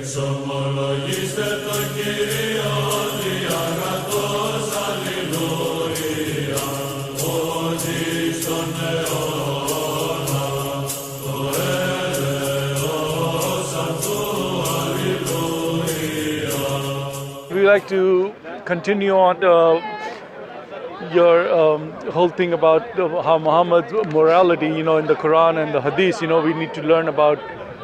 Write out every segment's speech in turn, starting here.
Εξομολογήστε το Κύριο διαγρατός, αλληλούια, ότι στον αιώνα το έλεος αυτού, αλληλούια. We like to continue on your whole thing about how Muhammad's morality, in the Quran and the Hadith, we need to learn about,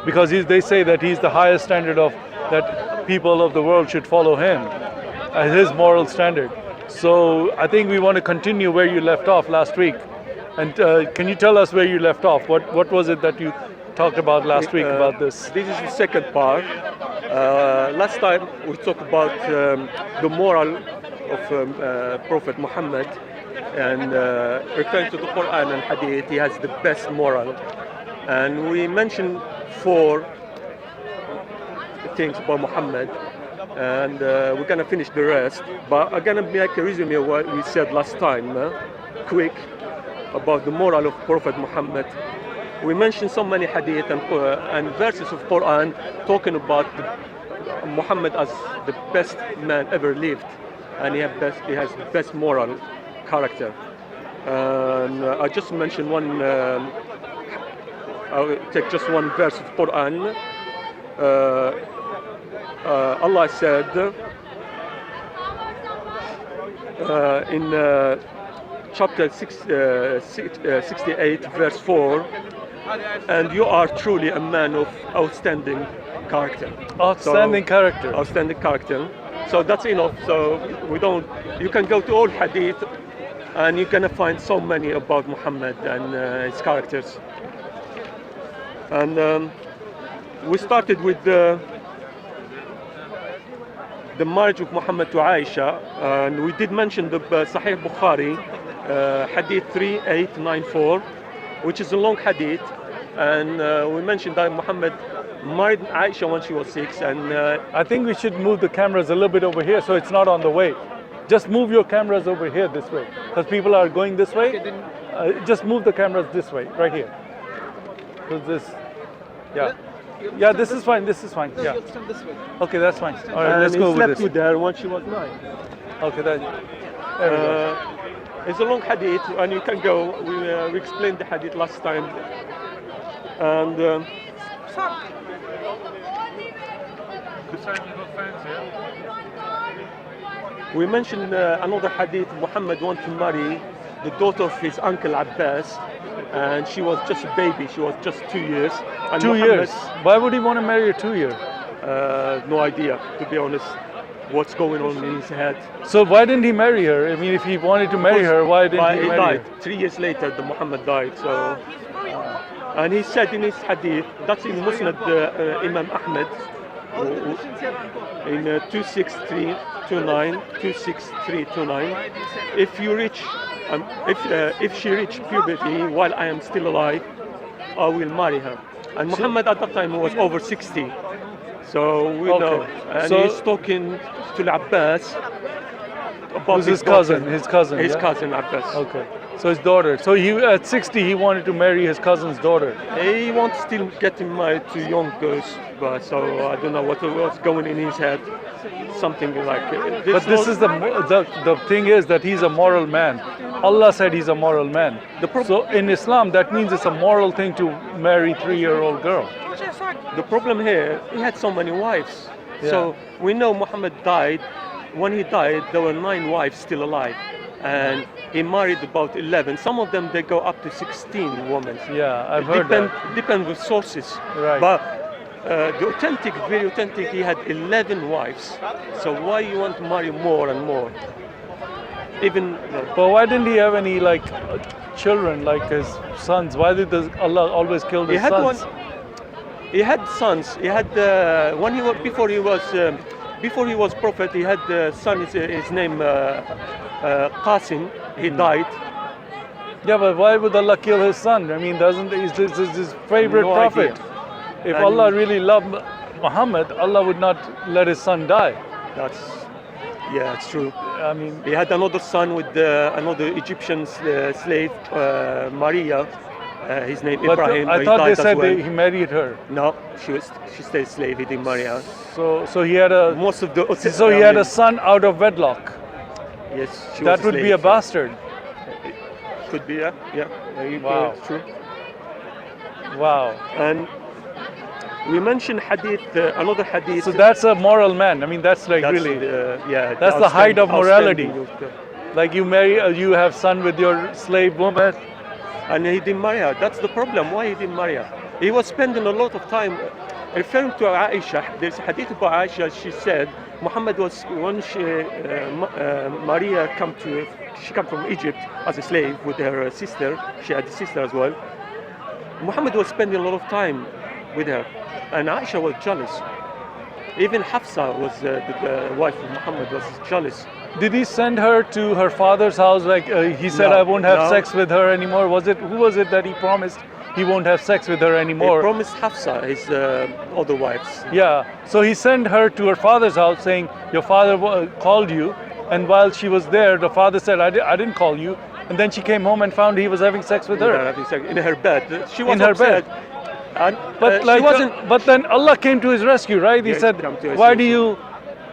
because they say that he's the highest standard of that people of the world should follow him as his moral standard. So I think we want to continue where you left off last week. And can you tell us where you left off? What was it that you talked about last week about this? This is the second part. Last time we talked about the moral of Prophet Muhammad, and referring to the Quran and Hadith, he has the best moral. And we mentioned 4 things about Muhammad, and we're gonna finish the rest. But I'm gonna make a resume of what we said last time, quick, about the moral of Prophet Muhammad. We mentioned so many Hadith and verses of Quran talking about Muhammad as the best man ever lived, and he has the best moral character. And I just mentioned one. I'll take just one verse of Quran. Allah said in chapter 68, verse 4, and you are truly a man of outstanding character. Outstanding character. Outstanding character. So that's enough. So you can go to all Hadith, and you're gonna find so many about Muhammad and his characters. And we started with the marriage of Muhammad to Aisha, and we did mention the Sahih Bukhari, Hadith 3894, which is a long Hadith, and we mentioned that Muhammad married Aisha when she was 6, and I think we should move the cameras a little bit over here so it's not on the way. Just move your cameras over here this way, because people are going this way. Just move the cameras this way, right here. So this, yeah, this is fine. This is fine. Yeah. Okay, that's fine. All right, let's go with slept this. with her when she was 9. Okay, there we go. It's a long Hadith, and you can go. We explained the Hadith last time, and. We mentioned another Hadith. Muhammad wanted to marry the daughter of his uncle Abbas, and she was just a baby. She was just 2 years. And 2 years? Why would he want to marry a 2-year? No idea, to be honest, what's going on in his head. So why didn't he marry her? I mean, if he wanted to marry her, why didn't he marry died. her? 3 years later, the Muhammad died. So, and he said in his Hadith, that's in Musnad Imam Ahmed, in 26329, 26329. If you reach, if she reached puberty while I am still alive, I will marry her. And Muhammad at that time was over 60, so we know. And So he's talking to Abbas about Who's his daughter. cousin? His cousin. His yeah? cousin Abbas. Okay. So his daughter. So he at 60 he wanted to marry his cousin's daughter. He wants to still get married to young girls, but so I don't know what's going in his head. Something like. But this is the thing is that he's a moral man. Allah said he's a moral man. So in Islam that means it's a moral thing to marry 3-year-old girl. The problem here, he had so many wives. Yeah. So we know Muhammad died. When he died, there were 9 wives still alive, and he married about 11. Some of them they go up to 16 women. Yeah, I've heard that. Depend with sources. Right. But very authentic, he had 11 wives. So why you want to marry more and more? Even. But why didn't he have any children like his sons? Why did Allah always kill his sons? He had sons. He had when he was before he was prophet. He had the son. His name Qasim. He died. Yeah, but why would Allah kill his son? I mean, he's his favorite prophet. Idea. If Allah really loved Muhammad, Allah would not let his son die. It's true. I mean, he had another son with another Egyptian slave, Maria, his name But Ibrahim. I he thought they died as said well. he married her. No, she stayed slave. He didn't marry her. So he had a Most of the he had a son out of wedlock. Yes, she That was would slave, be a so bastard. Could be, yeah. Wow. It's true. Wow. And we mentioned hadith, another hadith. So that's a moral man. I mean, that's like that's really, that's the height of morality. outstanding. like you marry, you have son with your slave woman. And he didn't marry her. That's the problem. Why he didn't marry her? He was spending a lot of time referring to Aisha. There's a hadith about Aisha. She said Muhammad was when Maria she came from Egypt as a slave with her sister. She had a sister as well. Muhammad was spending a lot of time with her, and Aisha was jealous. Even Hafsa was the wife of Muhammad was jealous. Did he send her to her father's house? Like he said, No, I won't have no. sex with her anymore. Who was it that he promised he won't have sex with her He anymore? promised Hafsa, his other wives. Yeah. So he sent her to her father's house, saying, "Your father called you." And while she was there, the father said, "I didn't call you." And then she came home and found he was having sex with her. In her bed. She was In her upset. bed. And, But she wasn't. but then Allah came to his rescue, right? He Yes, said, come to his "Why do rescue.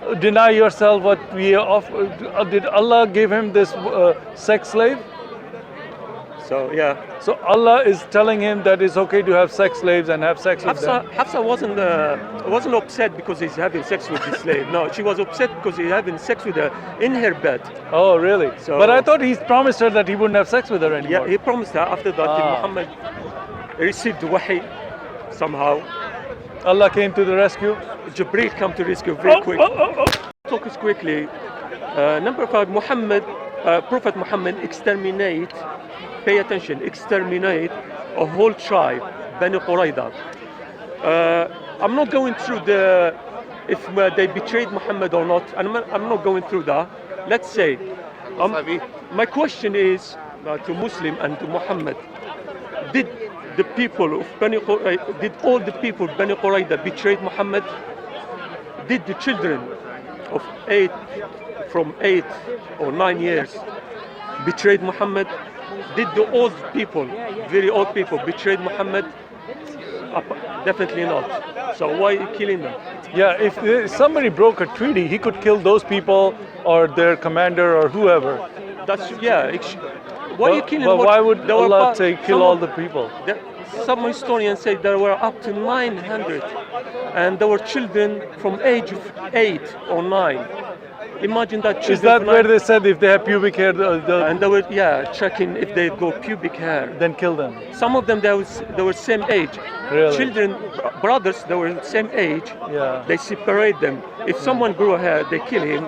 you deny yourself what we offer?" Did Allah give him this sex slave? So yeah, So Allah is telling him that it's okay to have sex slaves and have sex with them. Hafsa wasn't upset because he's having sex with this slave. No, she was upset because he's having sex with her in her bed. Oh, really? So- But I thought he promised her that he wouldn't have sex with her Yeah, anymore. he promised her. After that, Muhammad received wahi somehow. Allah came to the rescue. Jibreel came to rescue very quick. Talk us quickly. Number 5, Prophet Muhammad exterminate. Pay attention, exterminate a whole tribe, Bani Qurayza. I'm not going through if they betrayed Muhammad or not. I'm not going through that. Let's say, my question is to Muslim and to Muhammad: Did the people of Bani Qurayza, did all the people of Bani Qurayza betrayed Muhammad? Did the children of from 8 or 9 years betrayed Muhammad? Did the old people, very old people, betrayed Muhammad? Definitely not. So why are you killing them? Yeah, if somebody broke a treaty, he could kill those people or their commander or whoever. That's why are you killing? But why would there were Allah say kill all the people? Some historians say there were up to 900, and there were children from age of 8 or 9. Imagine that children. Is that from where 9 they said if they have pubic hair, and they were checking if they go pubic hair. then kill them? Some of them they were same age. Really? Children, brothers, they were same age. Yeah. They separate them. If someone grew a hair, they kill him,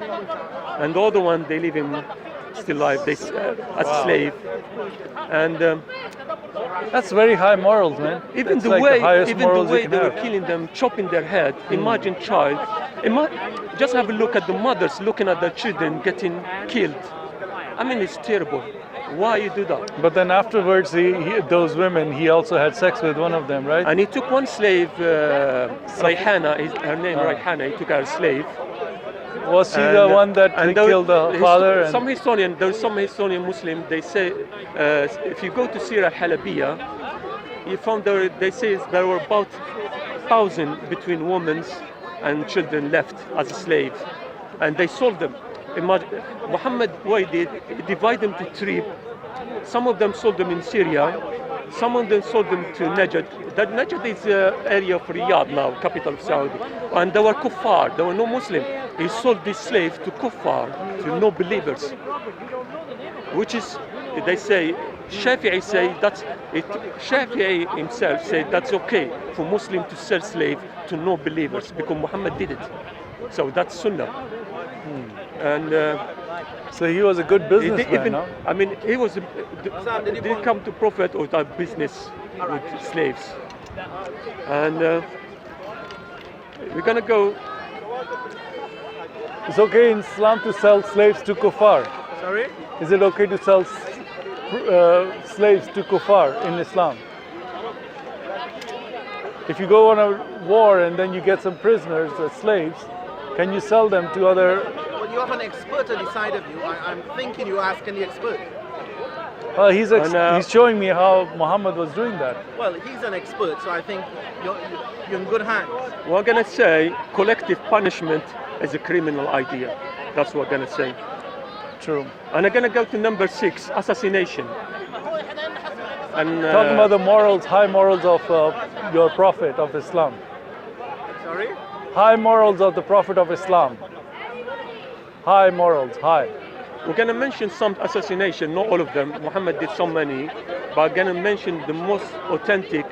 and the other one they leave him still alive. They as a slave. And That's very high morals, man. even That's the like way, the highest even the morals way you they can were have. killing them, chopping their head. Imagine child. Just have a look at the mothers looking at their children getting killed. I mean, it's terrible. Why you do that? But then afterwards, those women, he also had sex with one of them, right? And he took one slave, Rayhana, her name Rayhana. He took her slave. Was he the one that killed the father? There's some historian Muslim. They say if you go to Sirah Halabiya, you found they say there were about 1,000 between women and children left as slaves, and they sold them. Imagine, Muhammad divide them to 3. Some of them sold them in Syria, some of them sold them to Najd. That Najd is the area of Riyadh now, capital of Saudi. And they were kuffar, they were no Muslim. He sold this slave to kuffar, to no believers. Which is, they say, Shafi'i say that's it. Shafi'i himself said that's okay for Muslim to sell slave to no believers because Muhammad did it. So that's Sunnah. And So he was a good businessman, no? I mean, he was didn't come to Prophet or that business with slaves. And we're gonna go. It's okay in Islam to sell slaves to kuffar. Sorry? Is it okay to sell slaves to kuffar in Islam? If you go on a war and then you get some prisoners or slaves, can you sell them to other? Well, you have an expert on the side of you. I'm thinking you're asking the expert. He's showing me how Muhammad was doing that. Well, he's an expert, so I think you're in good hands. We're gonna say collective punishment is a criminal idea. That's what we're gonna say. True. And I'm gonna go to number 6, assassination. And Talking about the morals, high morals of your Prophet of Islam. Sorry? High morals of the Prophet of Islam. High morals, high. we're gonna mention some assassination, not all of them. Muhammad did so many, but I'm gonna mention the most authentic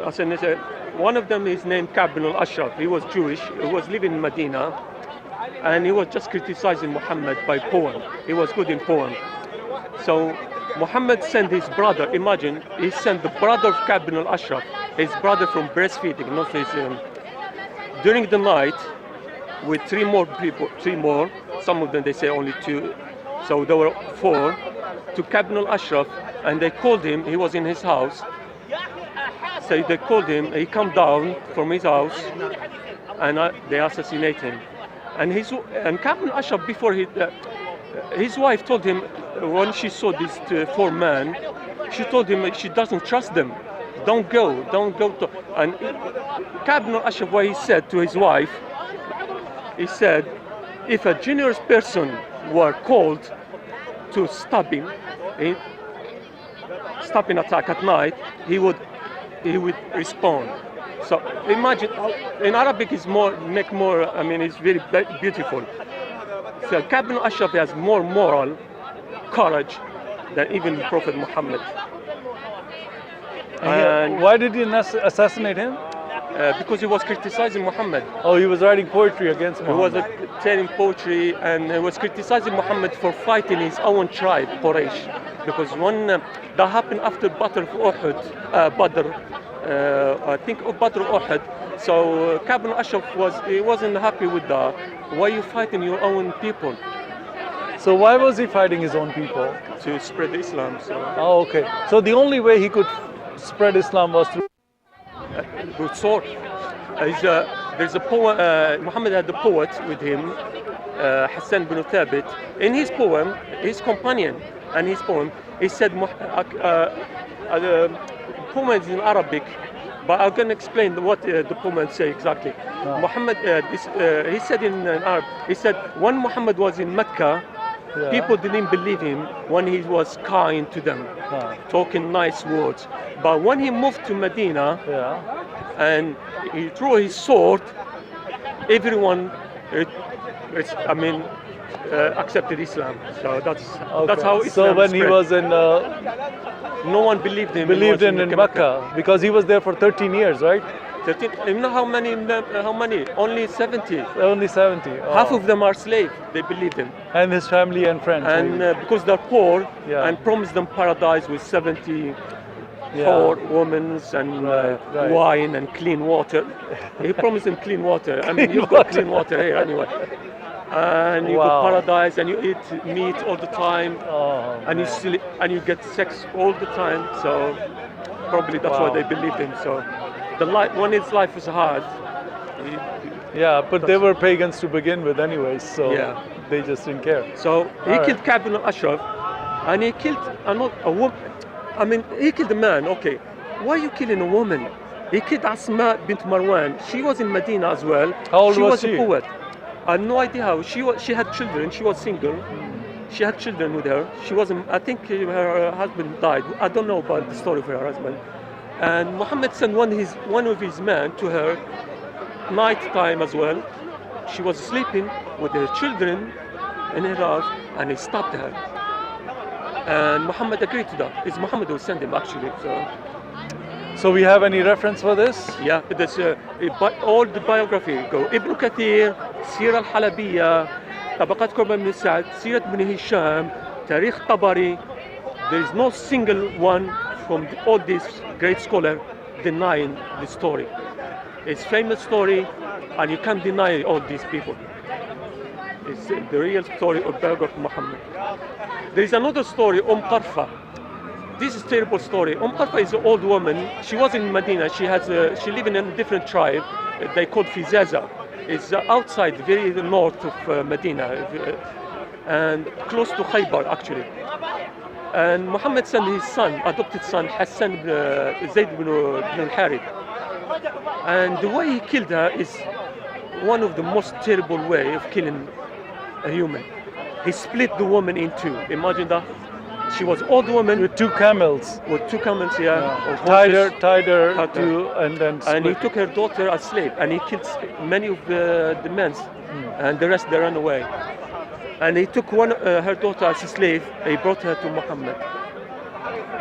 assassination. One of them is named Ka'b bin al-Ashraf. He was Jewish. He was living in Medina, and he was just criticizing Muhammad by poem. He was good in poem. So Muhammad sent his brother. Imagine, he sent the brother of Ka'b bin al-Ashraf, his brother from breastfeeding, not his, during the night, with three more people. Some of them they say only 2, so there were 4. To Ka'b bin al-Ashraf, and they called him. He was in his house. So they called him. He come down from his house, and they assassinate him. And Ka'b bin al-Ashraf, before his wife told him, when she saw these 4 men, she told him she doesn't trust them. Don't go. And Ka'b bin al-Ashraf, what he said to his wife, he said, if a generous person were called to stop him, stop an attack at night, he would respond. So imagine, in Arabic it's it's very beautiful. So Ka'b bin al-Ashraf has more moral courage than even Prophet Muhammad. And why did he assassinate him? Because he was criticizing Muhammad. Oh, he was writing poetry against Muhammad. He was telling poetry, and he was criticizing Muhammad for fighting his own tribe, Quraysh. Because when that happened after Battle of Uhud, I think of Battle of Uhud. So Ka'b bin al-Ashraf wasn't happy with that. Why are you fighting your own people? So why was he fighting his own people? To spread Islam. So. Oh, okay. So the only way he could spread Islam was through with sword. There's a poem. Muhammad had a poet with him, Hassan bin Thabit. In his poem, his companion, and his poem, he said, the poem is in Arabic, but I'm going to explain what the poem say exactly. Muhammad, he said in Arabic, he said, when Muhammad was in Mecca, people didn't believe him when he was kind to them, talking nice words. But when he moved to Medina, and he threw his sword, everyone, accepted Islam. So that's how Islam So when spread. he was in, no one believed him. Believed in Mecca because he was there for 13 years, right? 13. You know how many? Only 70. Only 70. Oh. Half of them are slaves. They believed him. And his family and friends. And because they're poor, and promised them paradise with 70 poor women and wine and clean water. He promised them clean water. I mean, you've got clean water here anyway. And you got paradise, and you eat meat all the time, and you sleep, and you get sex all the time. So probably that's why they believed him. So when his life was hard. But they were pagans to begin with, anyways. So they just didn't care. So he killed Ka'b bin al-Ashraf, and he killed a woman. I mean, he killed a man. Okay, why are you killing a woman? He killed Asma bint Marwan. She was in Medina as well. How old was she? A poet. I had no idea how. She had children. She was single. She had children with her. She wasn't. I think her husband died. I don't know about the story of her husband. And Muhammad sent one of his men to her, night time as well. She was sleeping with her children in her house, and he stopped her. And Muhammad agreed to that. It's Muhammad who sent him actually. So we have any reference for this? Yeah, there's all the biography go. Ibn Kathir, Sira al-Halabiyya, Tabaqat Qurban ibn Sa'd, Sirat ibn Hisham, Tarikh Tabari. There is no single one from all these great scholars denying the story. It's famous story, and you can't deny all these people. It's the real story of biography of Muhammad. There is another story, Qarfa. This is a terrible story. Qarfa is an old woman. She was in Medina. She lived in a different tribe. They called Fizaza. It's outside, very north of Medina, and close to Khaybar actually. And Muhammad sent his son, adopted son, Hassan Zayd ibn al-Harith. And the way he killed her is one of the most terrible way of killing a human. He split the woman in two. Imagine that. She was old woman With two camels. with two camels here, or Tied horses. her to, and then And he split. took her daughter as slave, and he killed many of the men, and the rest they ran away. And he took her daughter as a slave. He brought her to Muhammad,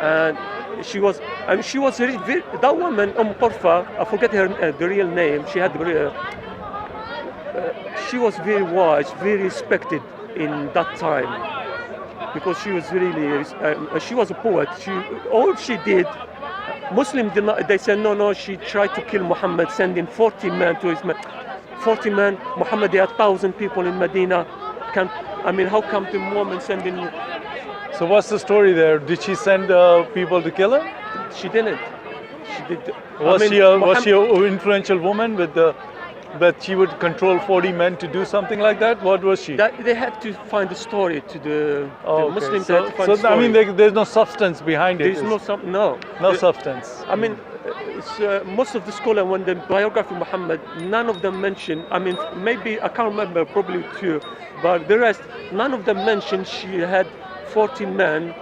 and she was that woman Qurfa. I forget her the real name. She had she was very wise, very respected in that time, because she was really she was a poet. All she did, Muslims did not, they said no. She tried to kill Muhammad, sending 40 men to his men. 40 men. Muhammad had 1,000 people in Medina. How come the woman sending? So what's the story there? Did she send people to kill her? She didn't. She did. Was she an influential woman that she would control 40 men to do something like that? What was she? They had to find a story to the Okay. Muslims. Had to find a So story. there's no substance behind it. There's no No substance. Most of the scholars, when the biography of Muhammad, none of them mention. Maybe I can't remember, probably two, but the rest, none of them mention she had 40 men,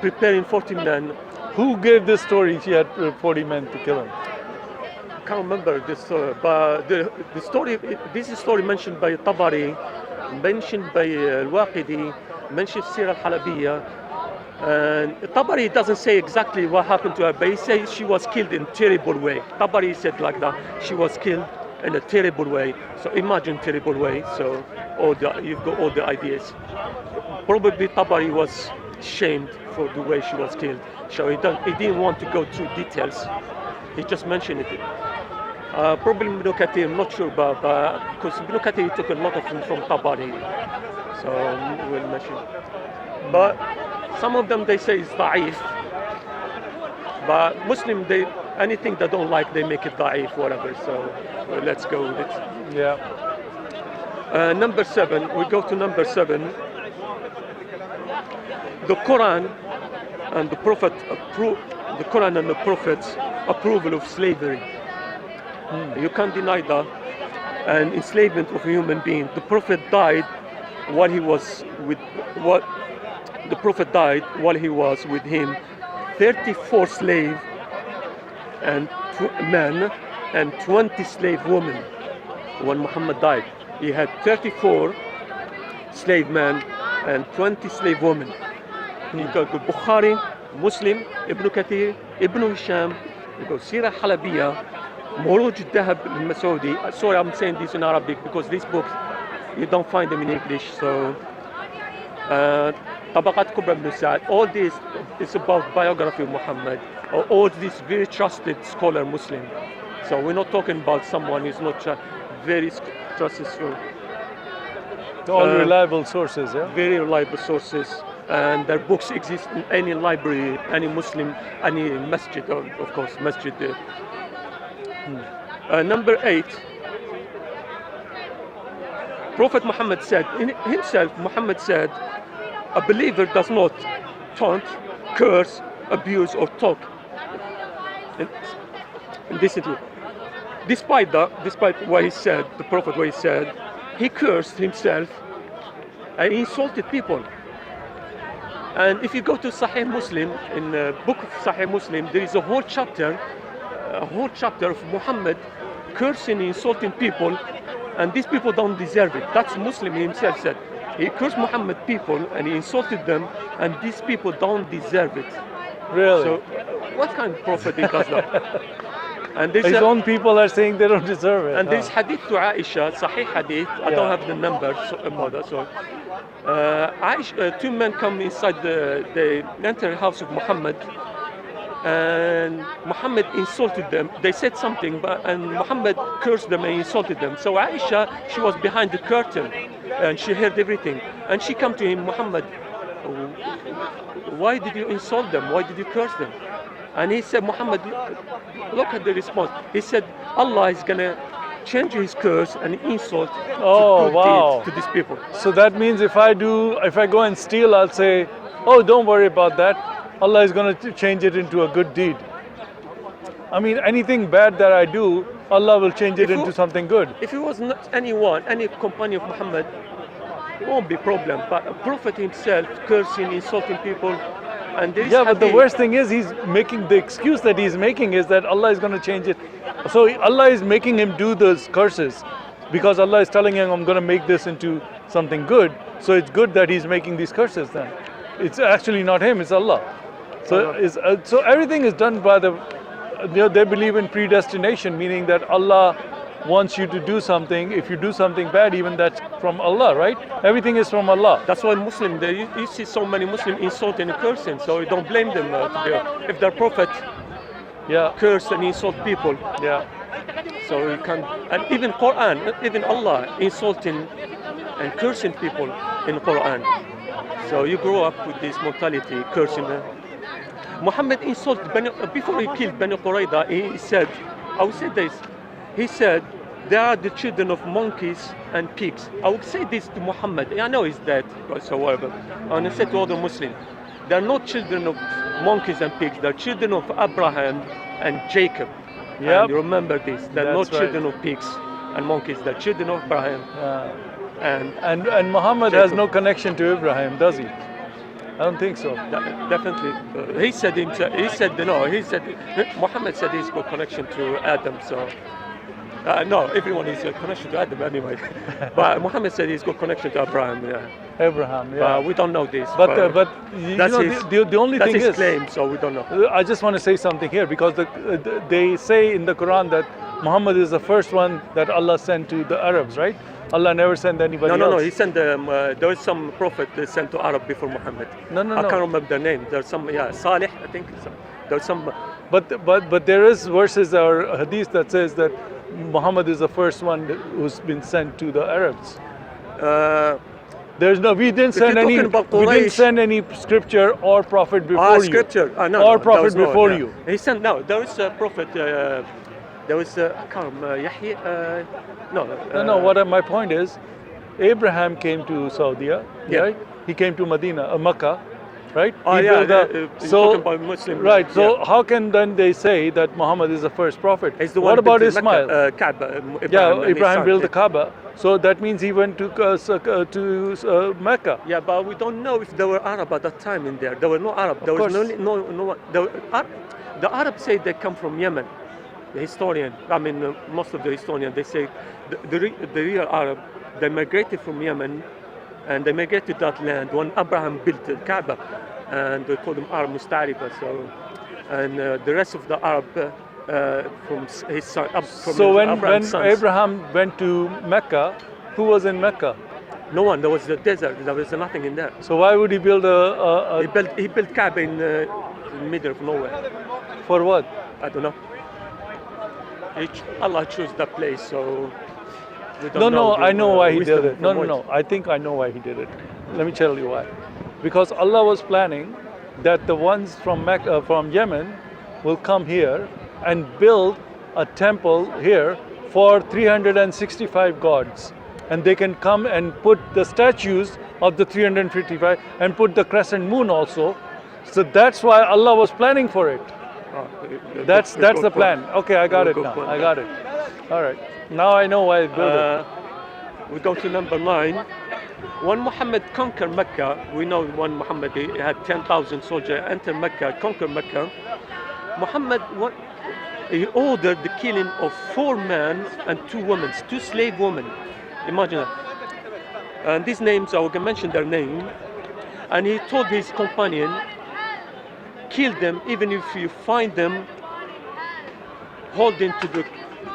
preparing 40 men. Who gave this story? She had 40 men to kill him. I can't remember this story, but the story. This is a story mentioned by Tabari, mentioned by Al-Waqidi, mentioned Sira al-Halabiyya. And Tabari doesn't say exactly what happened to her, but he says she was killed in a terrible way. Tabari said like that, she was killed in a terrible way. So imagine terrible way. So you've got all the ideas. Probably Tabari was shamed for the way she was killed. So he didn't want to go through details. He just mentioned it. Probably Ibn Kathir, I'm not sure about, because Ibn Kathir took a lot of things from Tabari. So we'll mention. But some of them they say is da'if. But Muslim, anything they don't like, they make it da'if, whatever. So let's go with it. Yeah. Number 7, we go to number 7. The Quran and the Prophet the Quran and the Prophet's approval of slavery. You can't deny that. And enslavement of a human being. The Prophet died while he was with him 34 slave and men and 20 slave women. When Muhammad died, he had 34 slave men and 20 slave women. You go to Bukhari, Muslim, Ibn Kathir, Ibn Hisham, you go Sira al-Halabiyya, Muruj al-Dahab al-Masoudi. Sorry, I'm saying this in Arabic because these books, you don't find them in English. So, Tabaqat Kubra ibn Sa'd, all this is about biography of Muhammad. All these very trusted scholar Muslim. So we're not talking about someone who's not very trustful. All reliable sources, yeah? Very reliable sources. And their books exist in any library, any Muslim, any masjid, of course, masjid. Number 8, Prophet Muhammad said, Muhammad said, a believer does not taunt, curse, abuse, or talk indecently. Despite what he said, the Prophet, what he said, he cursed himself and he insulted people. And if you go to Sahih Muslim, in the book of Sahih Muslim, there is a whole chapter of Muhammad cursing and insulting people, and these people don't deserve it. That's Muslim himself said. He cursed Muhammad people and he insulted them, and these people don't deserve it. Really? So, what kind of prophet does that? And His own people are saying they don't deserve it. And there's hadith to Aisha, Sahih hadith. I don't have the number, so two men come inside they enter the house of Muhammad, and Muhammad insulted them. They said something, and Muhammad cursed them and insulted them. So Aisha, she was behind the curtain, and she heard everything. And she come to him, Muhammad, why did you insult them? Why did you curse them? And he said, Muhammad, look at the response. He said, Allah is gonna change his curse and insult to good deeds to these people. So that means if I go and steal, I'll say, oh, don't worry about that. Allah is going to change it into a good deed. I mean, anything bad that I do, Allah will change it into something good. If it was not anyone, any companion of Muhammad, it won't be problem. But a prophet himself, cursing, insulting people, and this. Yeah, but the worst thing is he's making the excuse that he's making is that Allah is going to change it. So Allah is making him do those curses because Allah is telling him, I'm going to make this into something good. So it's good that he's making these curses then. It's actually not him, it's Allah. So, so everything is done by the, they believe in predestination, meaning that Allah wants you to do something. If you do something bad, even that's from Allah, right? Everything is from Allah. That's why Muslim, you see so many Muslims insulting and cursing, so you don't blame them if their prophet curse and insult people. Yeah. So you can, and even Quran, even Allah insulting and cursing people in Quran. So you grow up with this mentality, cursing. Muhammad insulted before he killed Bani Qurayza. He said, I would say this. He said, they are the children of monkeys and pigs. I would say this to Muhammad. I know he's dead, so whatever. And I said to other Muslims, they are not children of monkeys and pigs. They are children of Abraham and Jacob. Yeah. And remember this. They are not children of pigs and monkeys. They are children of Abraham. And Muhammad Jacob. has no connection to Abraham, does he? I don't think so. Definitely. He said Muhammad said he's got connection to Adam, so no, everyone has a connection to Adam anyway. But Muhammad said he's got connection to Abraham, Abraham, yeah. We don't know this. But you know, the only thing is, that's his claim, so we don't know. I just want to say something here because they say in the Quran that Muhammad is the first one that Allah sent to the Arabs, right? Allah never sent anybody else. No. He sent them. There was some prophet sent to Arab before Muhammad. No. I can't remember the name. There's some, Salih, I think. There's some. But there is verses or hadith that says that Muhammad is the first one who's been sent to the Arabs. There's no. We didn't send any scripture or prophet before you. Scripture. Or prophet before you. He sent. No, there was a prophet. There was Yahya. No. My point is, Abraham came to Saudi, right? He came to Medina, Mecca, right? So about Muslim, right. So how can then they say that Muhammad is the first prophet? What about Ismail? Kaaba. Ibrahim built the Kaaba. So that means he went to Mecca. Yeah, but we don't know if there were Arab at that time in there. There were no Arab. There was no. The Arabs say they come from Yemen. The historian, most of the historians, they say the real Arab, they migrated from Yemen, and they migrated to that land when Abraham built the Kaaba, and they call them Arab Mustariba. So, and the rest of the Arab from his son. So when Abraham went to Mecca, who was in Mecca? No one. There was the desert. There was nothing in there. So why would he build He built Kaaba in the middle of nowhere. For what? I don't know. Allah chose that place, so we don't know. I know why he did it. No. I think I know why he did it. Let me tell you why. Because Allah was planning that the ones from Mecca, from Yemen will come here and build a temple here for 365 gods. And they can come and put the statues of the 355 and put the crescent moon also. So that's why Allah was planning for it. That's the plan. Okay, I got it now. I got it. All right. Now I know why I built it. We go to number 9. When Muhammad conquered Mecca, we know when Muhammad had 10,000 soldiers enter Mecca, conquer Mecca. Muhammad he ordered the killing of 4 men and 2 women, 2 slave women. Imagine that. And these names, I will mention their name. And he told his companion, kill them even if you find them holding to the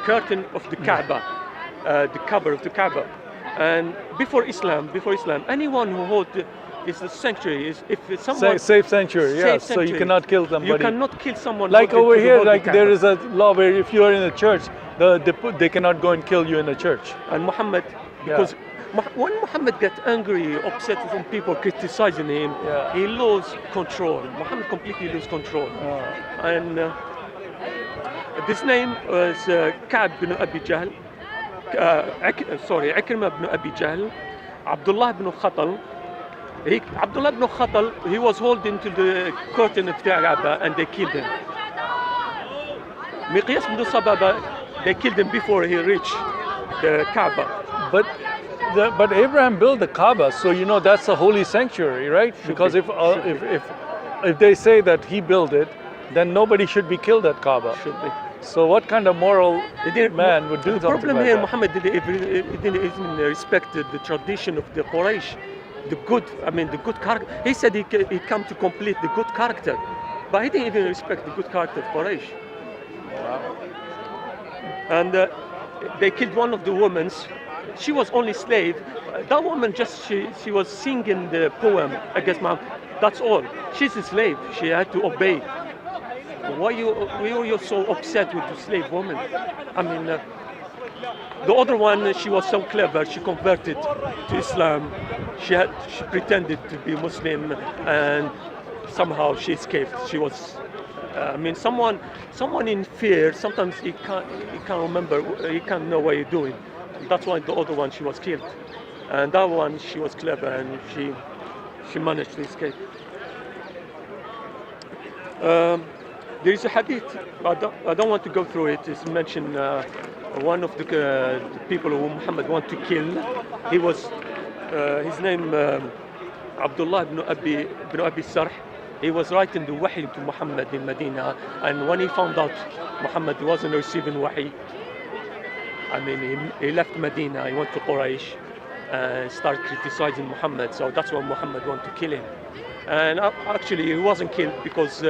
curtain of the Kaaba, the cover of the Kaaba. And before Islam, anyone who holds is a sanctuary. If someone safe sanctuary, so you cannot kill somebody. You cannot kill someone. Like over here, like there is a law where if you are in a church, they cannot go and kill you in a church. And Muhammad, because when Muhammad gets angry, upset from people criticizing him, he loses control. Muhammad completely loses control. And this name was Ka'b bin Abi Jahl, Ikrimah bin Abi Jahl, Abdullah bin Khatal, Abdullah ibn Khatal, he was holding to the curtain of the Kaaba and they killed him. Miqyas ibn Sababa, they killed him before he reached the Kaaba. But Abraham built the Kaaba, so you know that's a holy sanctuary, right? Because if they say that he built it, then nobody should be killed at Kaaba. Should be. So what kind of moral man would do something like that? The problem here, Muhammad didn't even respect the tradition of the Quraysh, the good character. He said he come to complete the good character, but he didn't even respect the good character of Quraysh. Wow. And they killed one of the women. She was only slave. That woman she was singing the poem against Muhammad. That's all. She's a slave. She had to obey. Why are you so upset with the slave woman? I mean, the other one, she was so clever. She converted to Islam. She pretended to be Muslim, and somehow she escaped. She was, someone in fear. Sometimes he can't remember. He can't know what you're doing. That's why the other one, she was killed, and that one, she was clever, and she managed to escape. There is a hadith. I don't want to go through it. It's mentioned one of the people who Muhammad wanted to kill. He was his name Abdullah ibn Abi Sarh. He was writing the wahi to Muhammad in Medina, and when he found out Muhammad wasn't receiving wahi, he left Medina. He went to Quraysh and started criticizing Muhammad. So that's why Muhammad wanted to kill him. And actually, he wasn't killed because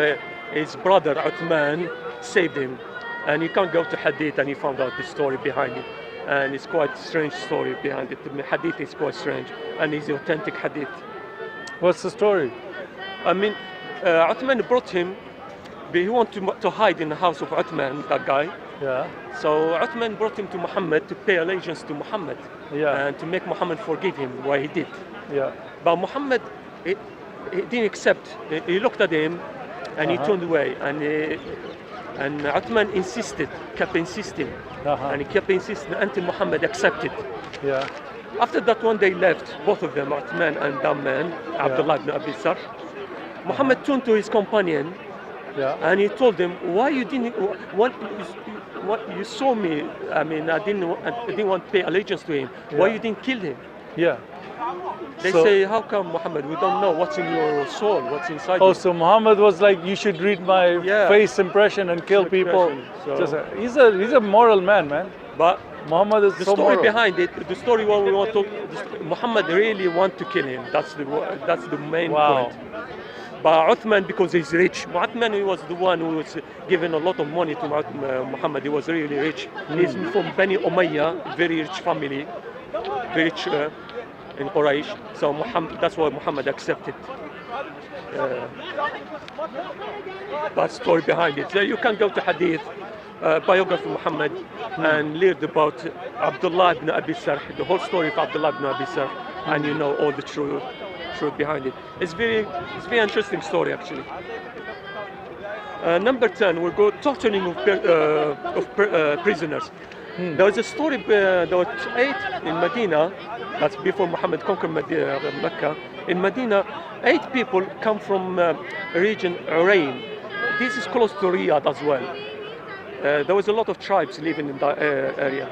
his brother Uthman saved him. And you can't go to Hadith and he found out the story behind it. And it's quite a strange story behind it. The Hadith is quite strange, and it's authentic Hadith. What's the story? Uthman brought him. He wanted to hide in the house of Uthman, that guy. Yeah. So Uthman brought him to Muhammad to pay allegiance to Muhammad. Yeah. And to make Muhammad forgive him what he did. Yeah. But Muhammad, he didn't accept. He looked at him, and he turned away. And Uthman kept insisting, and he kept insisting until Muhammad accepted. Yeah. After that one, they left, both of them, Uthman and that man, Abdullah ibn Abi Sarh. Muhammad turned to his companion, and he told him, "Why you didn't? What you saw me? I didn't want to pay allegiance to him. Why you didn't kill him?" Yeah. They say, "How come, Muhammad? We don't know what's in your soul, what's inside." Oh, so Muhammad was like, "You should read my face impression and kill people." So he's a moral man, man. But Muhammad is the so story moral. behind it. The story what we want to. Muhammad really want to kill him. That's the main point. But Uthman, because he's rich, Uthman, he was the one who was giving a lot of money to Muhammad. He was really rich. He's from Bani Umayyah, very rich family, very rich in Quraysh. So that's why Muhammad accepted. That story behind it. So you can go to Hadith, biography of Muhammad, and learn about Abdullah ibn Abi Sarh, the whole story of Abdullah ibn Abi Sarh, and you know all the truth behind it. It's very interesting story, actually. Number 10, we'll go torturing of prisoners. There was a story, there were 8 in Medina, that's before Muhammad conquered Mecca. In Medina, 8 people come from region Urain. This is close to Riyadh as well. There was a lot of tribes living in that area.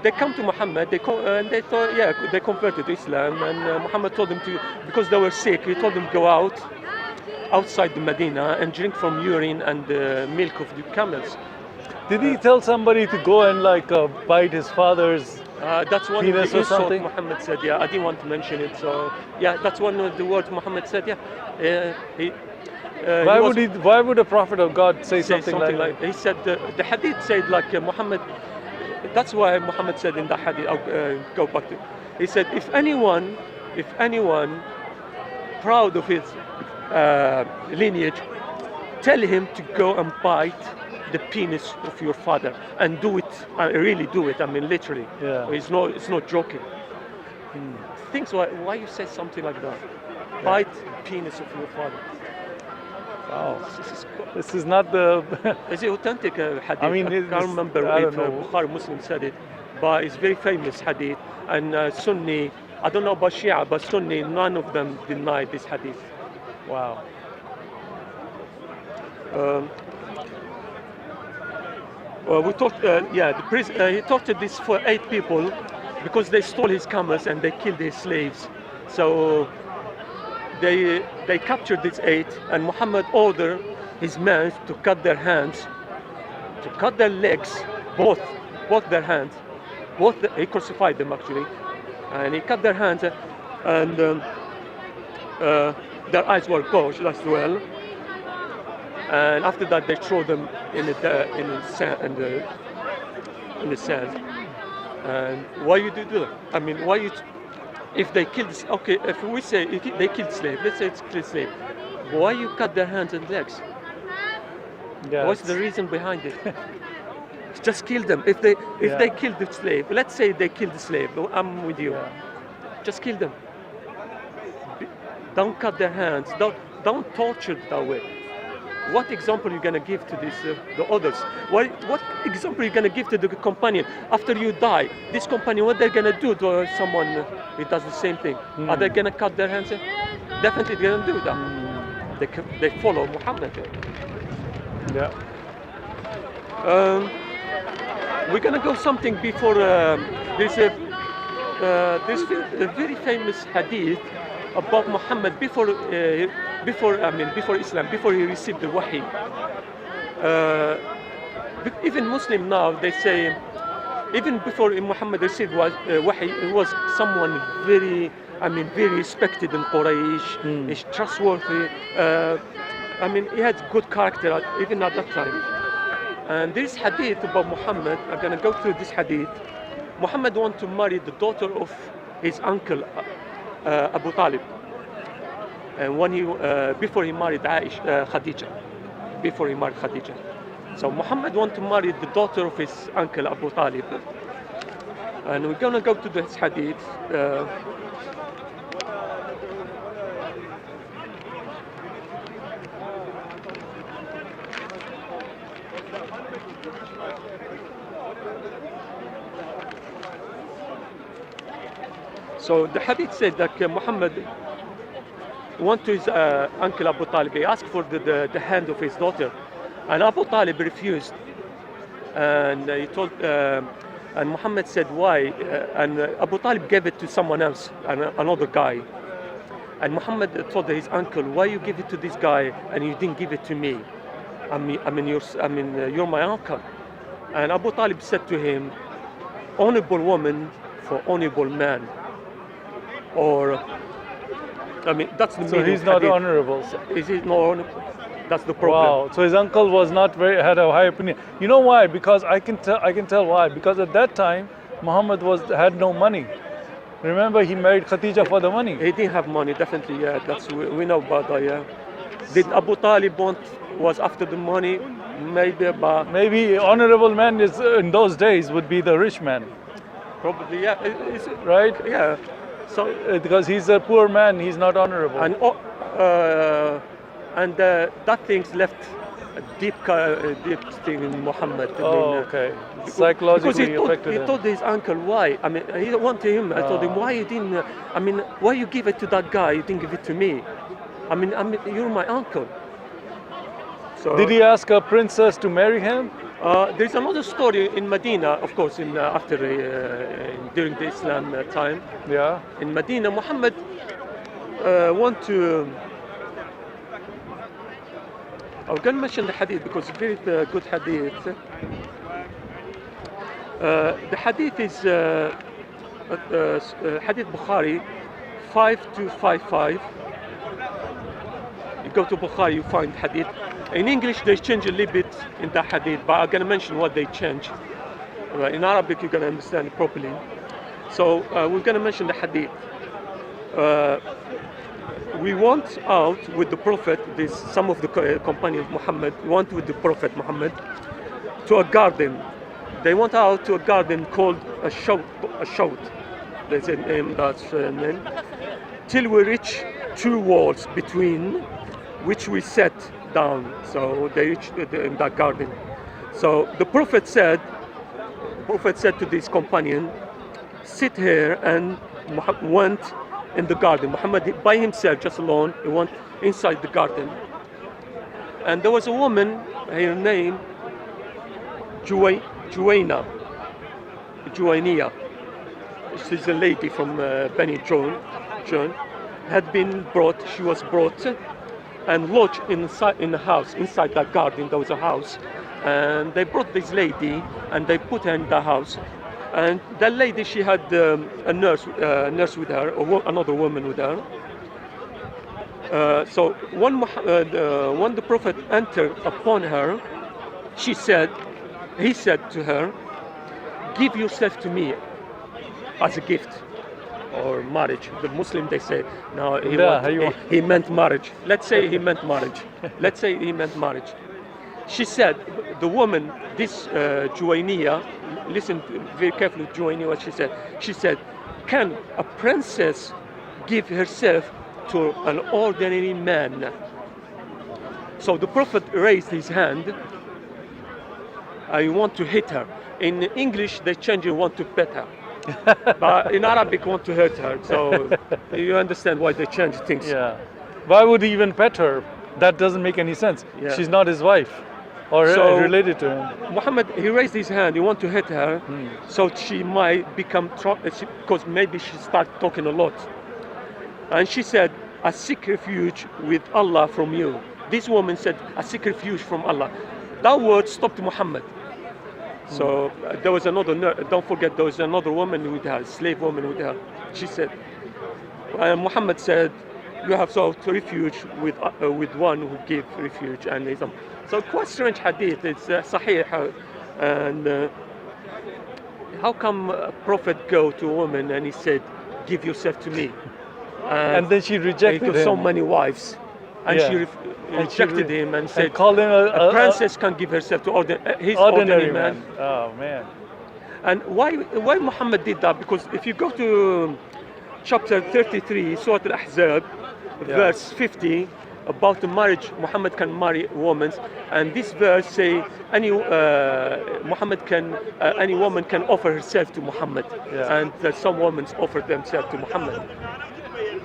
They come to Muhammad, they thought, they converted to Islam, and Muhammad told them to, because they were sick, he told them to go outside the Medina and drink from urine and milk of the camels. Did he tell somebody to go and bite his father's that's one penis of the or insults something? Muhammad said, I didn't want to mention it, so that's one of the words Muhammad said, Why would a prophet of God say something like that? He said, the hadith said Muhammad, that's why Muhammad said in the hadith, I'll go back to, he said, if anyone proud of his lineage, tell him to go and bite the penis of your father and do it, really do it, literally. Yeah. It's not joking. Thinks why you say something like that? Bite the penis of your father. Wow. This is not the... Is it authentic hadith? I can't remember I if don't know. Bukhari Muslim said it, but it's very famous hadith, and Sunni I don't know about Shia, but Sunni, none of them deny this hadith. Wow. We talked, he tortured this for 8 people because they stole his camels and they killed his slaves. So they captured these 8, and Muhammad ordered his men to cut their hands, to cut their legs, both their hands. He crucified them actually, and he cut their hands, and their eyes were gouged as well. And after that, they throw them in the sand. And why you do that? I mean, why you? If they killed, okay, if we say they killed slave, let's say it's killed slave, why you cut their hands and legs? Yeah, What's the reason behind it? Just kill them. If they killed the slave, let's say they killed the slave. I'm with you. Yeah. Just kill them. Don't cut their hands. Don't torture that way. What example are you gonna give to the others? What example are you gonna give to the companion after you die? This companion, what they're gonna do to someone who does the same thing? Are they gonna cut their hands? Definitely they don't do that. They follow Muhammad. Yeah. We're gonna go something before. There's a very famous hadith about Muhammad before Islam, before he received the wahi. Even Muslim now, they say, even before Muhammad received wahi, he was someone very respected in Quraysh. He's trustworthy. He had good character even at that time. And this hadith about Muhammad, I'm gonna go through this hadith. Muhammad wanted to marry the daughter of his uncle Abu Talib. And when before he married Khadija, so Muhammad wanted to marry the daughter of his uncle Abu Talib. And we're gonna go to this hadith. So the hadith said that Muhammad went to his uncle Abu Talib. He asked for the hand of his daughter, and Abu Talib refused. And he told, and Muhammad said why, and Abu Talib gave it to someone else, another guy. And Muhammad told his uncle, why you give it to this guy and you didn't give it to me? You're my uncle. And Abu Talib said to him, honorable woman for honorable man. Or, that's the meaning. So he's not honorable. Is he not honorable? That's the problem. Wow. So his uncle was not had a high opinion. You know why? Because I can tell why. Because at that time, Muhammad had no money. Remember, he married Khadija for the money. He didn't have money, definitely. Yeah, we know about that. Yeah. Did Abu Talib was after the money? Maybe honorable man is in those days would be the rich man. Probably, yeah. Right? Yeah. So because he's a poor man, he's not honorable. And that thing's left a deep thing in Muhammad. Okay. Psychologically affected him. He told his uncle why. He wanted him. I told him why you didn't. Why you give it to that guy? You didn't give it to me. You're my uncle. So did he ask a princess to marry him? There's another story in Medina, of course, during the Islam time. Yeah. In Medina, Muhammad want to. I'm going to mention the hadith because it's a very good hadith. The hadith is Hadith Bukhari 5255. You go to Bukhari, you find hadith. In English, they change a little bit in the hadith, but I'm going to mention what they change. In Arabic, you're going to understand it properly. So we're going to mention the hadith. We went out with the Prophet, some of the companions of Muhammad went with the Prophet Muhammad to a garden. They went out to a garden called a shout. There's a name, that's a name. Till we reach 2 walls between which we sat down. So they reached in that garden. So the Prophet said to this companion, sit here and went in the garden. Muhammad by himself, just alone, he went inside the garden. And there was a woman, her name, Juwayniya. She's a lady from Beni John, she was brought and lodged inside in the house, inside that garden. There was a house, and they brought this lady and they put her in the house. And that lady, she had a nurse with her, or another woman with her. So when the Prophet entered upon her, he said to her, "Give yourself to me as a gift," or marriage. The Muslim, they say, no, he meant marriage. Let's say he meant marriage. Let's say he meant marriage. She said, the woman, this Juwayniya, listen very carefully to Juwayniya what she said. She said, "Can a princess give herself to an ordinary man?" So the Prophet raised his hand. I want to hit her. In English, they change it, want to pet her. But in Arabic, want to hurt her. So you understand why they change things. Yeah. Why would he even pet her? That doesn't make any sense. Yeah. She's not his wife or related to him. Muhammad, he raised his hand. He want to hit her, so she might become because maybe she start talking a lot. And she said, "I seek refuge with Allah from you." This woman said, "I seek refuge from Allah." That word stopped Muhammad. So there was another. Don't forget, there was another woman with her, slave woman with her. She said, Muhammad said, "You have sought refuge with one who gave refuge." And so quite strange hadith. It's sahih. And how come a prophet go to a woman and he said, "Give yourself to me"? And then she rejected him. So many wives, and she rejected him and said, called him a princess can give herself to ordinary man. Oh man! And why Muhammad did that? Because if you go to chapter 33, Surah Al-Ahzab, verse 50, about the marriage, Muhammad can marry women, and this verse say any woman can offer herself to Muhammad, and some women offer themselves to Muhammad.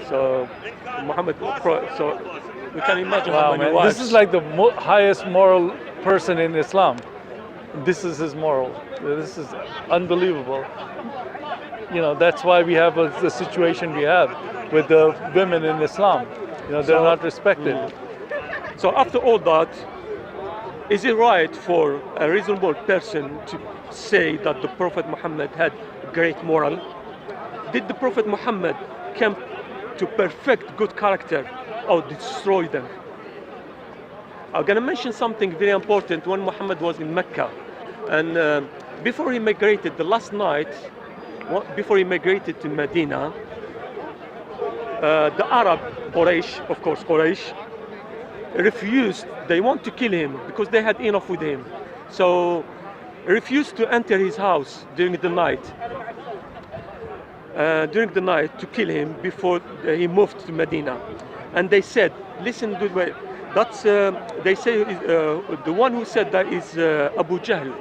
So Muhammad, so we can imagine how many wives. This is like the highest moral person in Islam. This is his moral. This is unbelievable. You know, that's why we have the situation we have with the women in Islam. You know, they're not respected. So after all that, is it right for a reasonable person to say that the Prophet Muhammad had great moral? Did the Prophet Muhammad come to perfect good character or destroy them? I'm going to mention something very important. When Muhammad was in Mecca, and before he migrated, the last night, before he migrated to Medina, the Arab, Quraysh, refused. They want to kill him because they had enough with him. So refused to enter his house during the night. To kill him before he moved to Medina. And they said, listen good way, that's, they say the one who said that is Abu Jahl.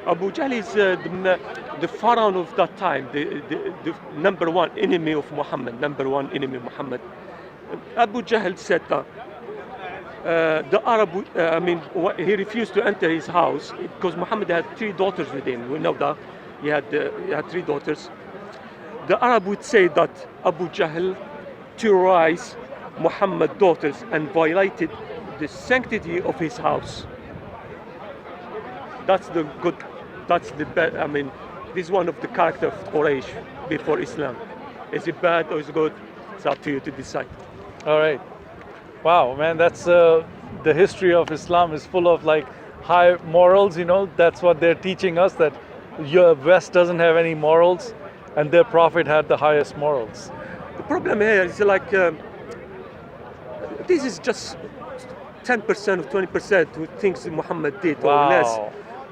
Abu Jahl is the pharaoh of that time, the number one enemy of Muhammad, Abu Jahl said that the Arab, he refused to enter his house because Muhammad had 3 daughters with him. We know that he had 3 daughters. The Arab would say that Abu Jahl terrorized Muhammad's daughters and violated the sanctity of his house. That's the bad. This is one of the character of Quraysh before Islam. Is it bad or is it good? It's up to you to decide. All right. Wow, man, that's the history of Islam is full of like high morals. You know, that's what they're teaching us, that your West doesn't have any morals, and their prophet had the highest morals. The problem here is like this is just 10% or 20% of things Muhammad did or less.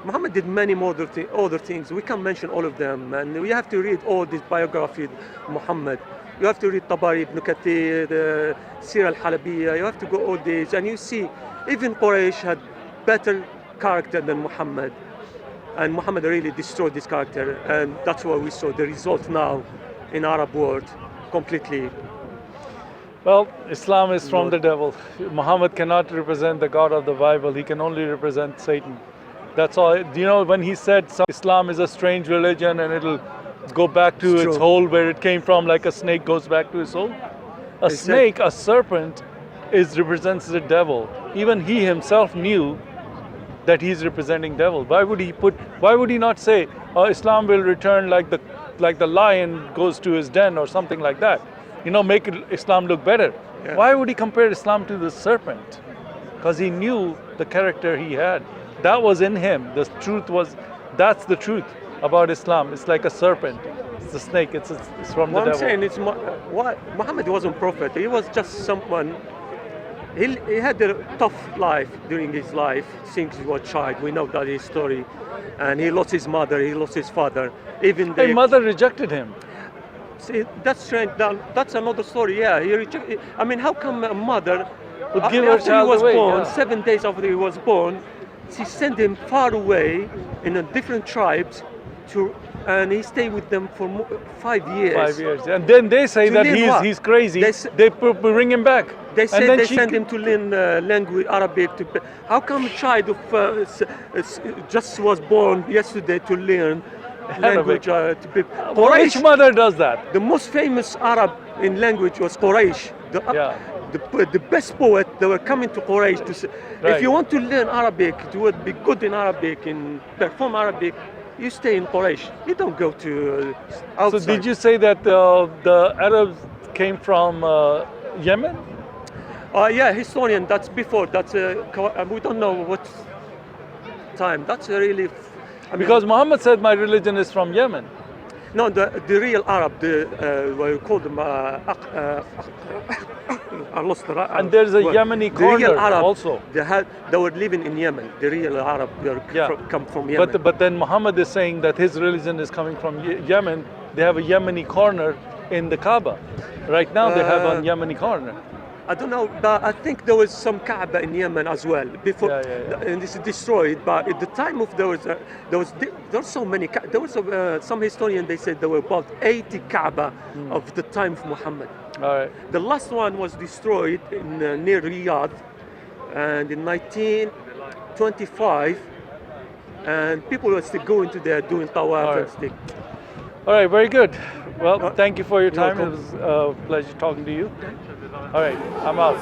Muhammad did many more other things. We can't mention all of them, and we have to read all this biography of Muhammad. You have to read Tabari, Ibn Kathir, the Sirah al-Halabiyya. You have to go all these, and you see even Quraysh had better character than Muhammad, and Muhammad really destroyed this character, and that's why we saw the result now in Arab world completely. Well, Islam is from the devil. Muhammad cannot represent the God of the Bible. He can only represent Satan. That's all. You know, when he said Islam is a strange religion and it'll go back to It's its true. hole where it came from, like a snake goes back to its hole. A snake, a serpent, represents the devil. Even he himself knew that he's representing devil. Why would he not say Islam will return like the lion goes to his den or something like that? You know, make Islam look better. Yeah. Why would he compare Islam to the serpent? Because he knew the character he had. That was in him. That's the truth about Islam. It's like a serpent. It's a snake. It's from the What I'm devil. saying Muhammad wasn't prophet. He was just someone. He had a tough life during his life since he was a child. We know that his story, and he lost his mother. He lost his father. Even His mother rejected him. See, that's strange. That's another story. Yeah, he rejected. I mean, how come a mother Would give her after he child was away, born, yeah. 7 days after he was born, she sent him far away in a different tribes and he stayed with them for 5 years. 5 years, and then they say To that learn what? he's crazy. They They, s- bring him back. They And said then they she sent him to learn language, Arabic. How come a child of just was born yesterday to learn language? To be, Which mother does that? the most famous Arab in language was Quraysh. Yeah. The best poet, they were coming to Quraysh to say, Right. if you want to learn Arabic, to be good in Arabic and perform Arabic, you stay in Quraysh. You don't go to So outside. did you say that the Arabs came from Yemen? Yeah, historian. That's before. That's we don't know what time. That's really. I mean, Because Muhammad said my religion is from Yemen. no, the real Arab, what you call them. I lost the. And there's a word. Yemeni The real corner Arab also. They were living in Yemen. The real Arab come from Yemen. But then Muhammad is saying that his religion is coming from Yemen. They have a Yemeni corner in the Kaaba. Right now they have a Yemeni corner. I don't know, but I think there was some Kaaba in Yemen as well before, Yeah. and it's destroyed. But at the time of there were so many. There was some historian they said there were about 80 Kaaba of the time of Muhammad. All right. The last one was destroyed in near Riyadh, and in 1925, and people were still going to there doing tawaf All and right. still. All right, very good. Well, thank you for your You're time. It welcome. was a pleasure talking to you. All right, I'm out.